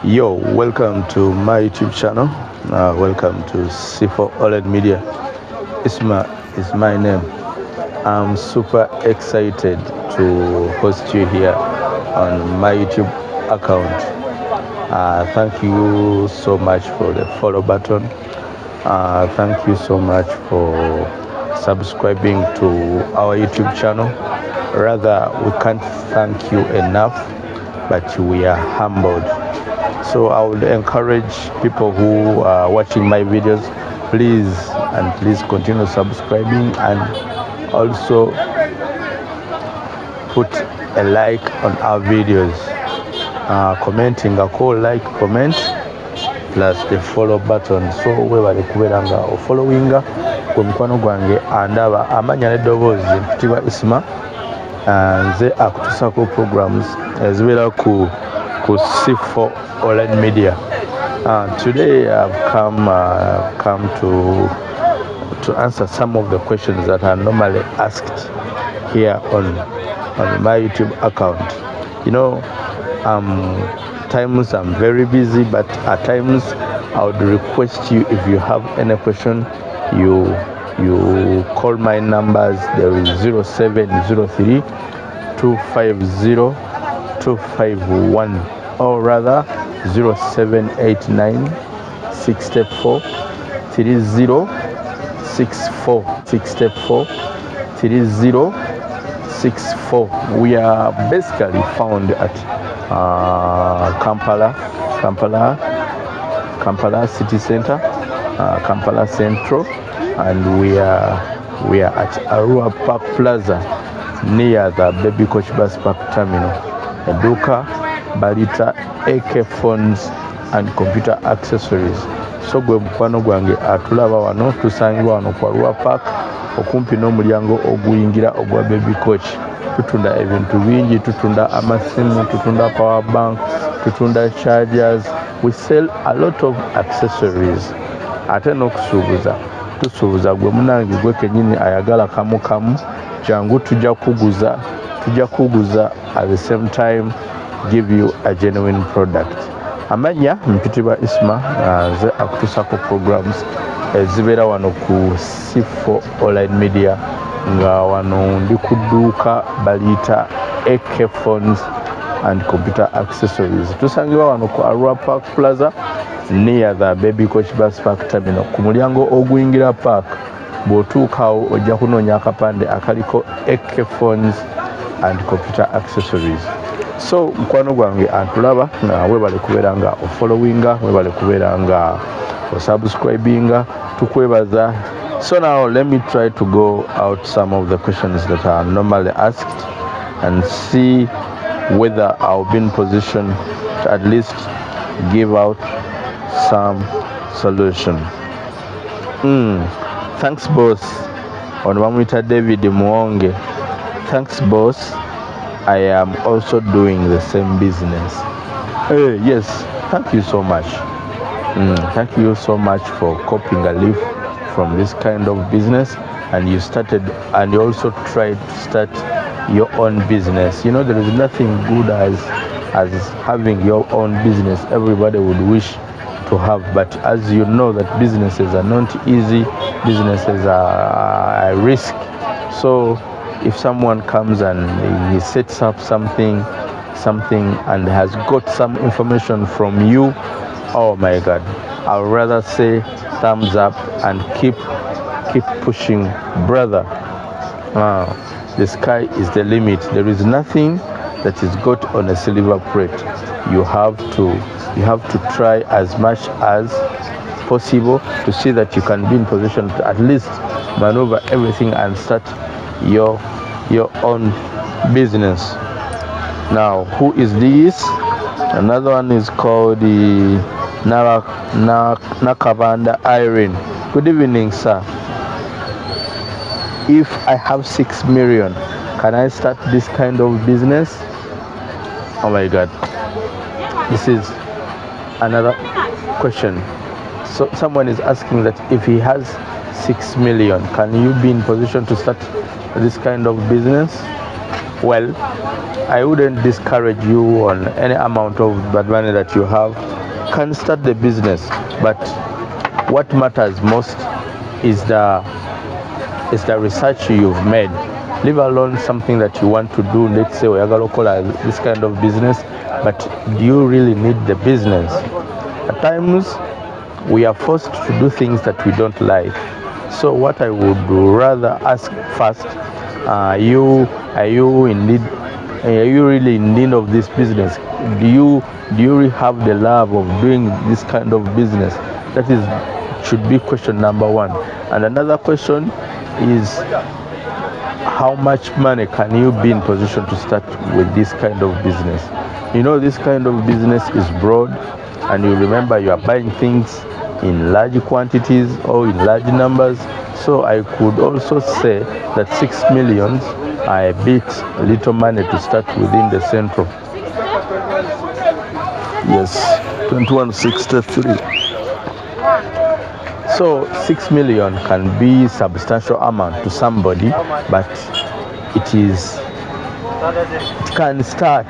Yo, welcome to my YouTube channel. Welcome to C4 OLED Media. Isma is my name. I'm super excited to host you here on my YouTube account. Thank you so much for the follow button. Thank you so much for subscribing to our YouTube channel. Rather, we can't thank you enough, but we are humbled. So I would encourage people who are watching my videos, please continue subscribing and also put a like on our videos. Commenting a call, like, comment, plus the follow button. So webale kuberanga o followinga ku mukwano gwange andaba amanya n'eddoboozi mpitibwa Isma. Nze akutusako programs ezibeera ku C4 OLED Media. Today I've come to answer some of the questions that are normally asked here on my YouTube account. You know, times I'm very busy, but at times I would request you, if you have any question, you call my numbers. There is 0703 250 251, or rather 0789 64 30 64 64 30 64. We are basically found at Kampala City Center, Kampala Central, and we are at Arua Park Plaza near the Baby Coach Bus Park Terminal. Eduka Balita AK phones and computer accessories. So gwe mukwano gwange atulaba wano, tusangibwa wano ku Arua Park okumpi n'omulyango oguyingira ogwa Baby Coach. Tutunda ebintu bingi, tutunda amasimu, tutunda power bank, tutunda chargers. We sell a lot of accessories. Ate n'okusuubuza tusuubuza gwe munange gwe kennyini ayagala kamu jangu tujja kuguza at the same time give you a genuine product. Amanya mpitibwa Isma. Nze akutusako programs ezibeera wano ku C4 OLED Media, nga wano ndi ku dduuka baliyita AK phones and computer accessories. Tusangibwa wano ku Arua Park Plaza near the Baby Coach Bus Park Terminal. Ku mulyango oguyingira park bw'otuukawo ojja kunoonya akapande akaliko AK phones and computer accessories. So mukwano gwange antulaba, webale kubeera nga ofollowinga, webale kubeera nga osubscribinga, tukwebaza. So now let me try to go out some of the questions that are normally asked and see whether I'll be in position to at least give out some solution. Thanks boss. Onwamwita David Muonge. Thanks boss. I am also doing the same business. Hey, yes, thank you so much. Thank you so much for copying a leaf from this kind of business, and you also tried to start your own business. You know, there is nothing good as having your own business. Everybody would wish to have, but as you know that businesses are not easy, businesses are a risk. So if someone comes and he sets up something and has got some information from you, oh my God, I would rather say thumbs up and keep pushing, brother. The sky is the limit. There is nothing that is got on a silver plate. You have to try as much as possible to see that you can be in position to at least maneuver everything and start your own business. Now, who is this? Another one is called the Nakavanda Irene. Good evening, sir. If I have 6 million, can I start this kind of business? Oh my God, this is another question. So someone is asking that if he has 6 million, can you be in position to start this kind of business? well, I wouldn't discourage you on any amount of bad money that you have. Can start the business, but what matters most is the research you've made. Leave alone something that you want to do. Let's say this kind of business, but do you really need the business? At times we are forced to do things that we don't like. So what I would rather ask first, are you really in need of this business? Do you really have the love of doing this kind of business? That should be question number one. And another question is, how much money can you be in position to start with this kind of business? This kind of business is broad, and you remember you are buying things in large quantities or in large numbers. So I could also say that 6 million are a bit little money to start within the central. Yes, 2163. So 6 million can be substantial amount to somebody, but it can start,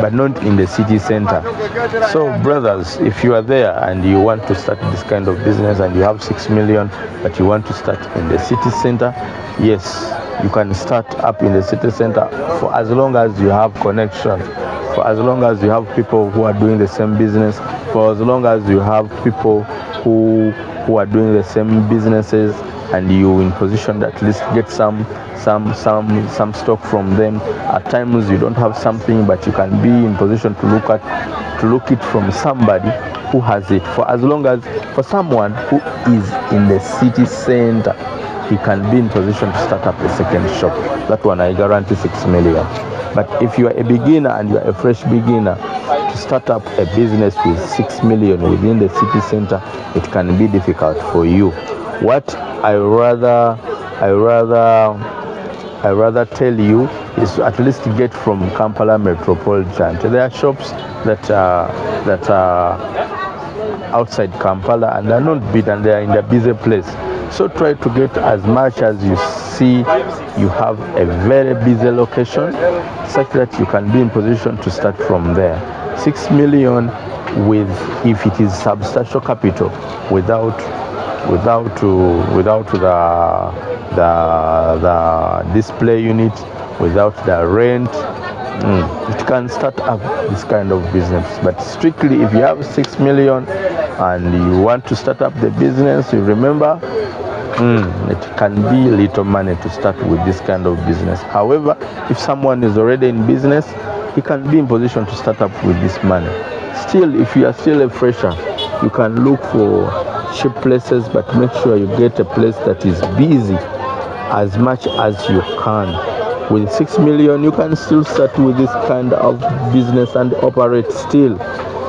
but not in the city center. So brothers, if you are there and you want to start this kind of business and you have 6 million, but you want to start in the city center, yes, you can start up in the city center, for as long as you have connection, for as long as you have people who are doing the same business, for as long as you have people who are doing the same businesses, and you in position to at least get some stock from them. At times you don't have something, but you can be in position to look it from somebody who has it. For as long as for someone who is in the city center, he can be in position to start up a second shop. That one I guarantee 6 million. But if you are a beginner and you are a fresh beginner, to start up a business with 6 million within the city center, it can be difficult for you. What I rather tell you is to at least get from Kampala Metropolitan. There are shops that are outside Kampala and they are not big and they are in the busy place. So try to get as much as you see you have a very busy location, such that you can be in position to start from there. 6 million if it is substantial capital without the display unit, without the rent, it can start up this kind of business. But strictly if you have 6 million and you want to start up the business, you remember it can be little money to start with this kind of business. However, if someone is already in business, he can be in position to start up with this money. Still, if you are still a fresher, you can look for cheap places, but make sure you get a place that is busy as much as you can. With 6 million, you can still start with this kind of business and operate still.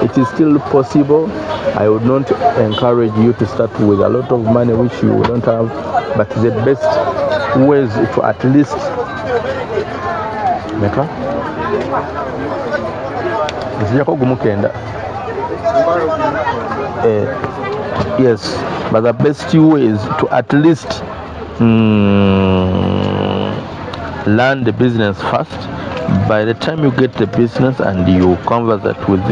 It is still possible. I would not encourage you to start with a lot of money which you don't have, but the best ways to at least yes, but the best way is to at least learn the business first. By the time you get the business and you convert that with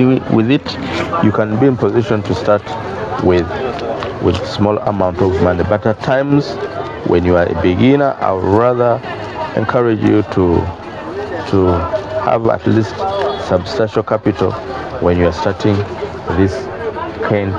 it, you can be in position to start with small amount of money. But at times when you are a beginner, I would rather encourage you to have at least substantial capital when you are starting this kind